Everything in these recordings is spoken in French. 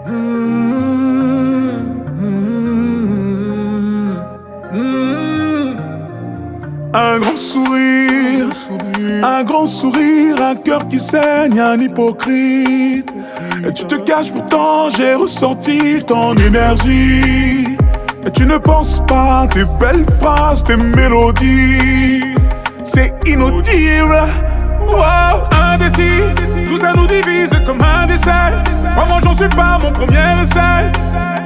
Un grand sourire, un cœur qui saigne, un hypocrite. Et tu te caches, pourtant j'ai ressenti ton énergie. Et tu ne penses pas, tes belles phrases, tes mélodies, c'est inaudible. Wow, indécis, tout ça nous divise comme un dessert. Vraiment j'en suis pas mon premier essai.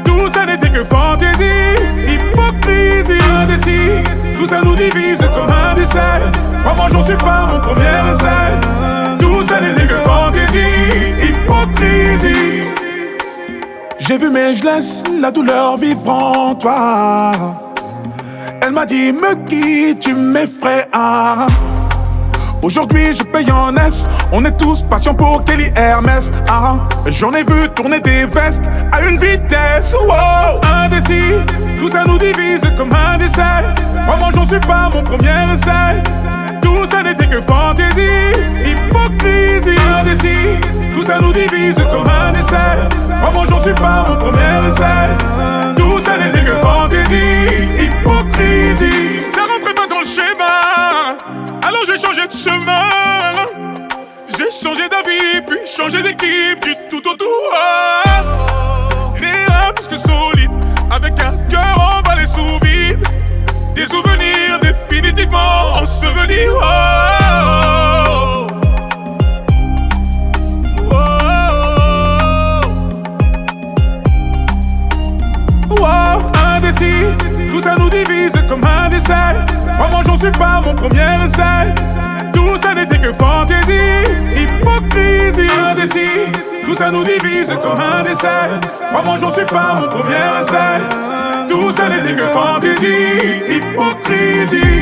Tout ça n'était que fantaisie, hypocrisie. Indécis, tout ça nous divise comme un dessert. Vraiment j'en suis pas mon premier essai. Tout ça n'était que fantaisie, hypocrisie. J'ai vu mais je laisse la douleur vivre en toi. Elle m'a dit me quitte, tu m'effraies. Aujourd'hui je paye en S. On est tous patients pour Kelly Hermès. J'en ai vu tourner des vestes à une vitesse. Wow, indécis, tout ça nous divise comme un dessert. Vraiment j'en suis pas mon premier essai. Tout ça n'était que fantaisie, hypocrisie. Indécis, tout ça nous divise comme un dessert. Vraiment j'en suis pas mon premier essai. Tout ça n'était que fantaisie, hypocrisie. Ça rentrait pas dans le schéma, alors j'ai changé de chemin. J'ai changé d'avis, puis changé d'équipe, du tout au tout. Les reins plus que solides, avec un cœur emballé sous vide. Des souvenirs définitivement ensevelis. Indécis, tout ça nous divise comme un dessert. Vraiment j'en suis pas mon premier essai. Tout ça n'était que fantaisie, hypocrisie. Indécis, tout ça nous divise comme un dessert. Vraiment j'en suis pas mon premier essai. Tout ça n'était que fantaisie, hypocrisie.